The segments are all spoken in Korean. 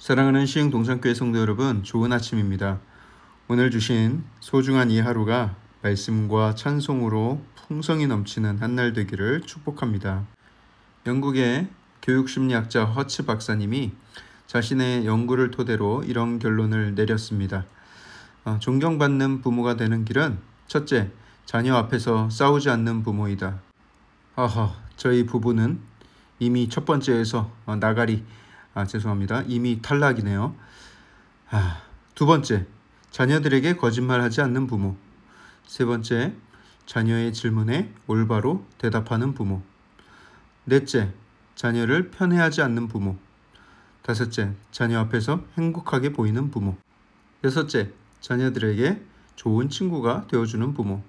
사랑하는 시흥동산교회 성도 여러분, 좋은 아침입니다. 오늘 주신 소중한 이 하루가 말씀과 찬송으로 풍성이 넘치는 한 날 되기를 축복합니다. 영국의 교육심리학자 허츠 박사님이 자신의 연구를 토대로 이런 결론을 내렸습니다. 존경받는 부모가 되는 길은 첫째, 자녀 앞에서 싸우지 않는 부모이다. 저희 부부는 이미 첫 번째에서 이미 탈락이네요. 두 번째, 자녀들에게 거짓말하지 않는 부모. 세 번째, 자녀의 질문에 올바로 대답하는 부모. 넷째, 자녀를 편애하지 않는 부모. 다섯째, 자녀 앞에서 행복하게 보이는 부모. 여섯째, 자녀들에게 좋은 친구가 되어주는 부모.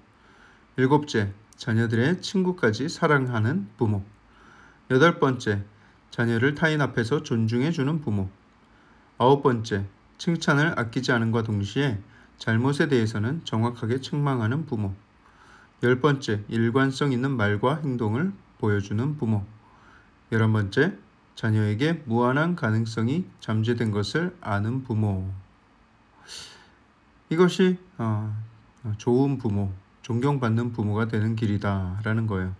일곱째, 자녀들의 친구까지 사랑하는 부모. 여덟 번째, 자녀를 타인 앞에서 존중해주는 부모. 아홉 번째, 칭찬을 아끼지 않음과 동시에 잘못에 대해서는 정확하게 책망하는 부모. 열 번째, 일관성 있는 말과 행동을 보여주는 부모. 11번째, 자녀에게 무한한 가능성이 잠재된 것을 아는 부모. 이것이 좋은 부모, 존경받는 부모가 되는 길이다라는 거예요.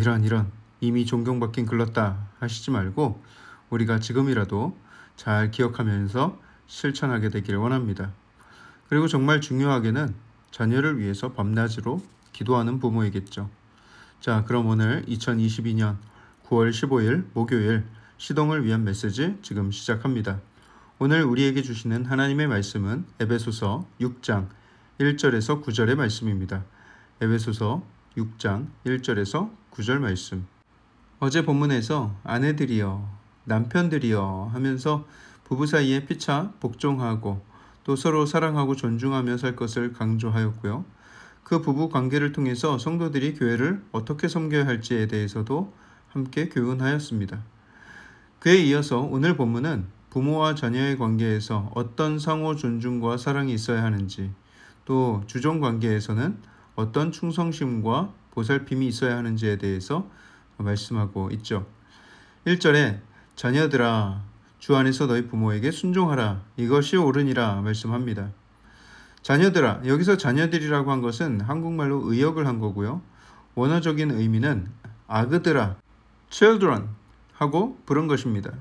이런 이미 존경받긴 글렀다 하시지 말고 우리가 지금이라도 잘 기억하면서 실천하게 되길 원합니다. 그리고 정말 중요하게는 자녀를 위해서 밤낮으로 기도하는 부모이겠죠. 자, 그럼 오늘 2022년 9월 15일 목요일 시동을 위한 메시지 지금 시작합니다. 오늘 우리에게 주시는 하나님의 말씀은 에베소서 6장 1절에서 9절의 말씀입니다. 에베소서 6장 1절에서 9절 말씀. 어제 본문에서 아내들이여, 남편들이여 하면서 부부 사이에 피차 복종하고 또 서로 사랑하고 존중하며 살 것을 강조하였고요. 그 부부 관계를 통해서 성도들이 교회를 어떻게 섬겨야 할지에 대해서도 함께 교훈하였습니다. 그에 이어서 오늘 본문은 부모와 자녀의 관계에서 어떤 상호 존중과 사랑이 있어야 하는지, 또 주종 관계에서는 어떤 충성심과 보살핌이 있어야 하는지에 대해서 말씀하고 있죠. 1절에 자녀들아, 주 안에서 너희 부모에게 순종하라, 이것이 옳으니라 말씀합니다. 자녀들아, 여기서 자녀들이라고 한 것은 한국말로 의역을 한 거고요. 원어적인 의미는 아그들아, children 하고 부른 것입니다.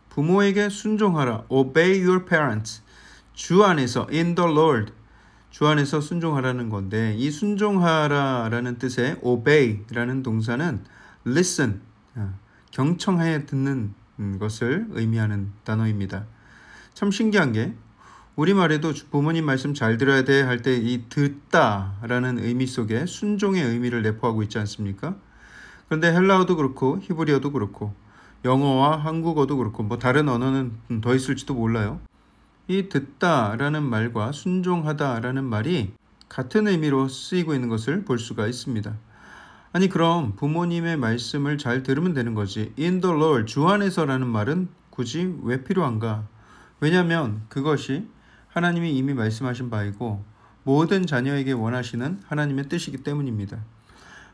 부모에게 순종하라, obey your parents. 주 안에서, in the Lord. 주 안에서 순종하라는 건데, 이 순종하라라는 뜻의 obey라는 동사는 listen, 경청하여 듣는 것을 의미하는 단어입니다. 참 신기한 게 우리말에도 부모님 말씀 잘 들어야 돼 할 때 이 듣다라는 의미 속에 순종의 의미를 내포하고 있지 않습니까? 그런데 헬라어도 그렇고 히브리어도 그렇고 영어와 한국어도 그렇고 다른 언어는 더 있을지도 몰라요. 이 듣다라는 말과 순종하다라는 말이 같은 의미로 쓰이고 있는 것을 볼 수가 있습니다. 아니, 그럼 부모님의 말씀을 잘 들으면 되는 거지. In the Lord, 주 안에서라는 말은 굳이 왜 필요한가? 왜냐하면 그것이 하나님이 이미 말씀하신 바이고 모든 자녀에게 원하시는 하나님의 뜻이기 때문입니다.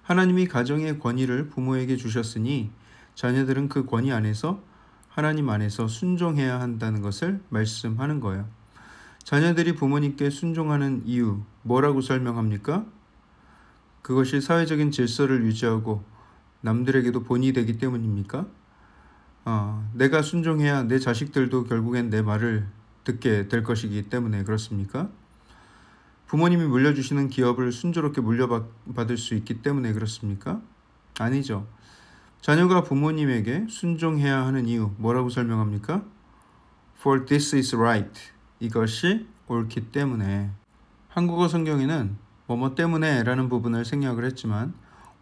하나님이 가정의 권위를 부모에게 주셨으니 자녀들은 그 권위 안에서 하나님 안에서 순종해야 한다는 것을 말씀하는 거예요. 자녀들이 부모님께 순종하는 이유, 뭐라고 설명합니까? 그것이 사회적인 질서를 유지하고 남들에게도 본이 되기 때문입니까? 내가 순종해야 내 자식들도 결국엔 내 말을 듣게 될 것이기 때문에 그렇습니까? 부모님이 물려주시는 기업을 순조롭게 물려받을 수 있기 때문에 그렇습니까? 아니죠. 자녀가 부모님에게 순종해야 하는 이유, 뭐라고 설명합니까? For this is right. 이것이 옳기 때문에. 한국어 성경에는 뭐뭐 때문에 라는 부분을 생략을 했지만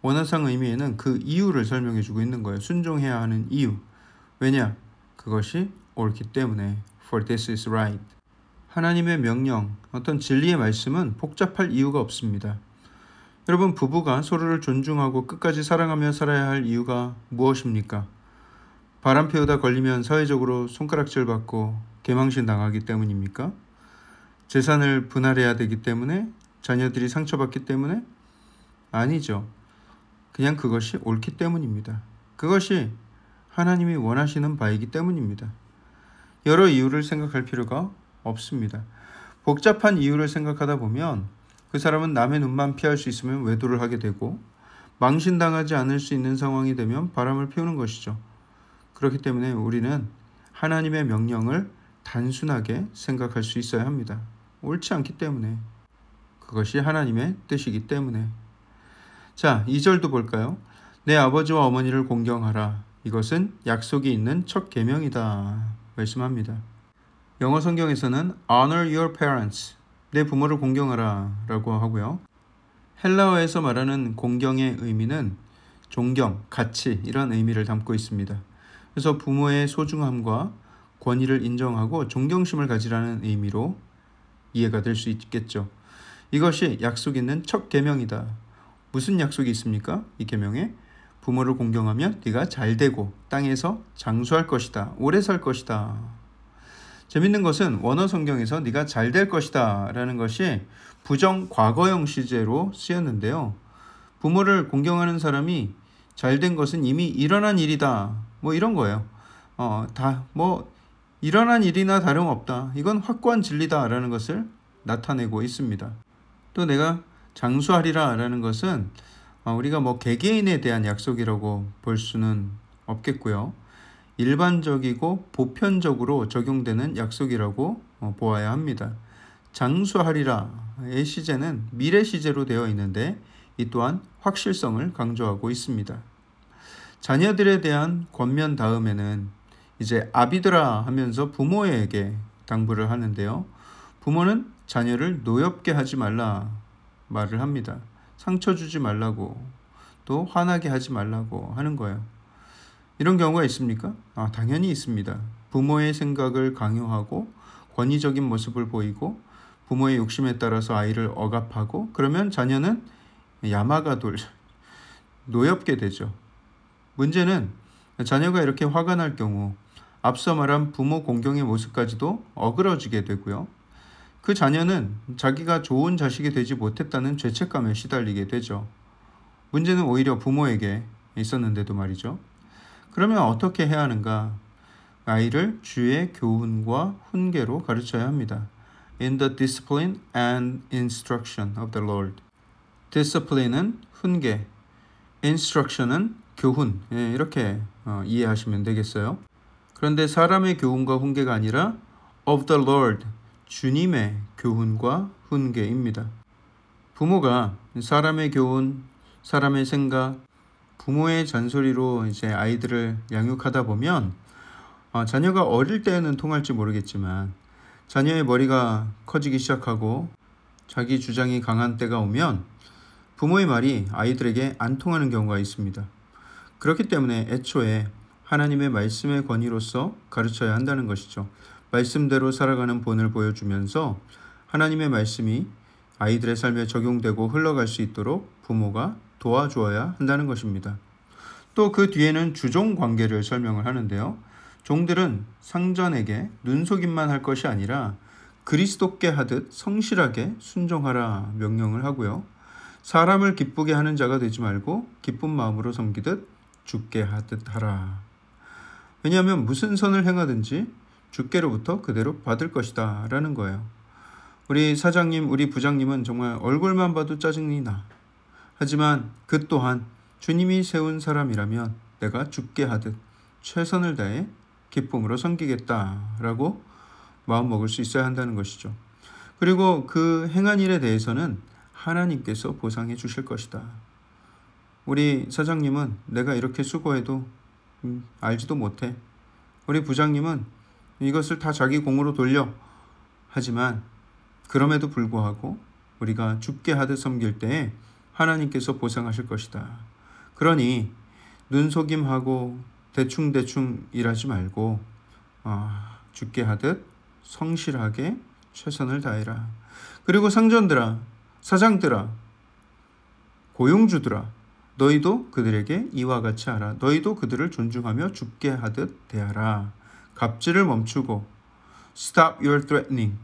원어상 의미에는 그 이유를 설명해 주고 있는 거예요. 순종해야 하는 이유. 왜냐? 그것이 옳기 때문에. For this is right. 하나님의 명령, 어떤 진리의 말씀은 복잡할 이유가 없습니다. 여러분, 부부가 서로를 존중하고 끝까지 사랑하며 살아야 할 이유가 무엇입니까? 바람 피우다 걸리면 사회적으로 손가락질 받고 개망신 당하기 때문입니까? 재산을 분할해야 되기 때문에? 자녀들이 상처받기 때문에? 아니죠. 그냥 그것이 옳기 때문입니다. 그것이 하나님이 원하시는 바이기 때문입니다. 여러 이유를 생각할 필요가 없습니다. 복잡한 이유를 생각하다 보면 그 사람은 남의 눈만 피할 수 있으면 외도를 하게 되고 망신당하지 않을 수 있는 상황이 되면 바람을 피우는 것이죠. 그렇기 때문에 우리는 하나님의 명령을 단순하게 생각할 수 있어야 합니다. 옳지 않기 때문에. 그것이 하나님의 뜻이기 때문에. 자, 2절도 볼까요? 내 아버지와 어머니를 공경하라. 이것은 약속이 있는 첫 계명이다. 말씀합니다. 영어 성경에서는 honor your parents. 내 부모를 공경하라 라고 하고요. 헬라어에서 말하는 공경의 의미는 존경, 가치 이런 의미를 담고 있습니다. 그래서 부모의 소중함과 권위를 인정하고 존경심을 가지라는 의미로 이해가 될 수 있겠죠. 이것이 약속 있는 첫 계명이다. 무슨 약속이 있습니까? 이 계명에 부모를 공경하면 네가 잘되고 땅에서 장수할 것이다. 오래 살 것이다. 재밌는 것은 원어 성경에서 네가 잘될 것이다 라는 것이 부정 과거형 시제로 쓰였는데요. 부모를 공경하는 사람이 잘된 것은 이미 일어난 일이다. 뭐 이런 거예요. 일어난 일이나 다름없다. 이건 확고한 진리다 라는 것을 나타내고 있습니다. 또 내가 장수하리라 라는 것은 우리가 개개인에 대한 약속이라고 볼 수는 없겠고요. 일반적이고 보편적으로 적용되는 약속이라고 보아야 합니다. 장수하리라의 시제는 미래 시제로 되어 있는데 이 또한 확실성을 강조하고 있습니다. 자녀들에 대한 권면 다음에는 이제 아비드라 하면서 부모에게 당부를 하는데요. 부모는 자녀를 노엽게 하지 말라 말을 합니다. 상처 주지 말라고 또 화나게 하지 말라고 하는 거예요. 이런 경우가 있습니까? 당연히 있습니다. 부모의 생각을 강요하고 권위적인 모습을 보이고 부모의 욕심에 따라서 아이를 억압하고 그러면 자녀는 야마가 노엽게 되죠. 문제는 자녀가 이렇게 화가 날 경우 앞서 말한 부모 공경의 모습까지도 어그러지게 되고요. 그 자녀는 자기가 좋은 자식이 되지 못했다는 죄책감에 시달리게 되죠. 문제는 오히려 부모에게 있었는데도 말이죠. 그러면 어떻게 해야 하는가? 아이를 주의 교훈과 훈계로 가르쳐야 합니다. In the discipline and instruction of the Lord. discipline은 훈계, instruction은 교훈. 이렇게 이해하시면 되겠어요. 그런데 사람의 교훈과 훈계가 아니라 of the Lord, 주님의 교훈과 훈계입니다. 부모가 사람의 교훈, 사람의 생각, 부모의 잔소리로 이제 아이들을 양육하다 보면 자녀가 어릴 때는 통할지 모르겠지만 자녀의 머리가 커지기 시작하고 자기 주장이 강한 때가 오면 부모의 말이 아이들에게 안 통하는 경우가 있습니다. 그렇기 때문에 애초에 하나님의 말씀의 권위로서 가르쳐야 한다는 것이죠. 말씀대로 살아가는 본을 보여주면서 하나님의 말씀이 아이들의 삶에 적용되고 흘러갈 수 있도록 부모가 도와주어야 한다는 것입니다. 또 그 뒤에는 주종 관계를 설명을 하는데요. 종들은 상전에게 눈속임만 할 것이 아니라 그리스도께 하듯 성실하게 순종하라 명령을 하고요. 사람을 기쁘게 하는 자가 되지 말고 기쁜 마음으로 섬기듯 주께 하듯 하라. 왜냐하면 무슨 선을 행하든지 주께로부터 그대로 받을 것이다 라는 거예요. 우리 사장님, 우리 부장님은 정말 얼굴만 봐도 짜증이 나. 하지만 그 또한 주님이 세운 사람이라면 내가 주께 하듯 최선을 다해 기쁨으로 섬기겠다라고 마음먹을 수 있어야 한다는 것이죠. 그리고 그 행한 일에 대해서는 하나님께서 보상해 주실 것이다. 우리 사장님은 내가 이렇게 수고해도 알지도 못해. 우리 부장님은 이것을 다 자기 공으로 돌려. 하지만 그럼에도 불구하고 우리가 주께 하듯 섬길 때에 하나님께서 보상하실 것이다. 그러니 눈속임하고 대충대충 일하지 말고 주께 하듯 성실하게 최선을 다해라. 그리고 상전들아, 사장들아, 고용주들아, 너희도 그들에게 이와 같이 하라. 너희도 그들을 존중하며 주께 하듯 대하라. 갑질을 멈추고 Stop your threatening.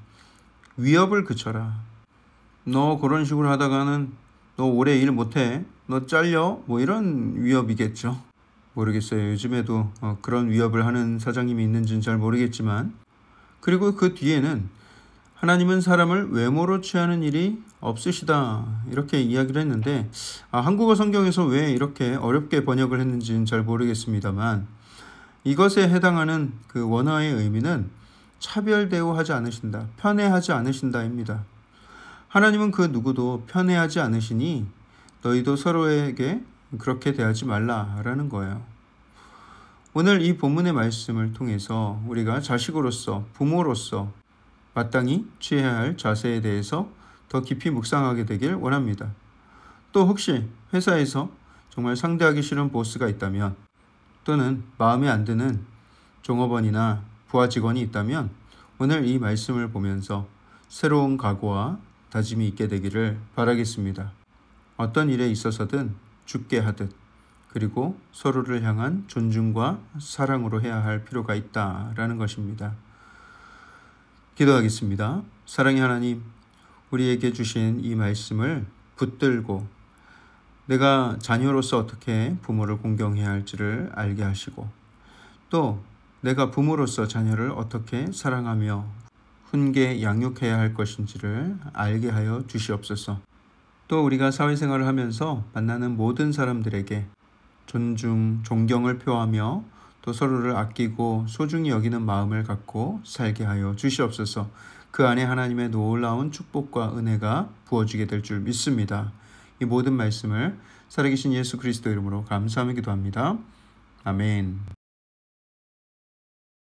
위협을 그쳐라. 너 그런 식으로 하다가는 너 오래 일 못해. 너 잘려. 뭐 이런 위협이겠죠. 모르겠어요. 요즘에도 그런 위협을 하는 사장님이 있는지는 잘 모르겠지만 그리고 그 뒤에는 하나님은 사람을 외모로 취하는 일이 없으시다 이렇게 이야기를 했는데 한국어 성경에서 왜 이렇게 어렵게 번역을 했는지는 잘 모르겠습니다만 이것에 해당하는 그 원어의 의미는 차별 대우하지 않으신다, 편애하지 않으신다입니다. 하나님은 그 누구도 편애하지 않으시니 너희도 서로에게 그렇게 대하지 말라라는 거예요. 오늘 이 본문의 말씀을 통해서 우리가 자식으로서, 부모로서 마땅히 취해야 할 자세에 대해서 더 깊이 묵상하게 되길 원합니다. 또 혹시 회사에서 정말 상대하기 싫은 보스가 있다면 또는 마음에 안 드는 종업원이나 부하 직원이 있다면 오늘 이 말씀을 보면서 새로운 각오와 다짐이 있게 되기를 바라겠습니다. 어떤 일에 있어서든 죽게 하듯 그리고 서로를 향한 존중과 사랑으로 해야 할 필요가 있다라는 것입니다. 기도하겠습니다. 사랑의 하나님, 우리에게 주신 이 말씀을 붙들고 내가 자녀로서 어떻게 부모를 공경해야 할지를 알게 하시고 또 내가 부모로서 자녀를 어떻게 사랑하며 훈계 양육해야 할 것인지를 알게 하여 주시옵소서. 또 우리가 사회생활을 하면서 만나는 모든 사람들에게 존중, 존경을 표하며 또 서로를 아끼고 소중히 여기는 마음을 갖고 살게 하여 주시옵소서. 그 안에 하나님의 놀라운 축복과 은혜가 부어지게 될 줄 믿습니다. 이 모든 말씀을 살아계신 예수 그리스도 이름으로 감사하며 기도합니다. 아멘.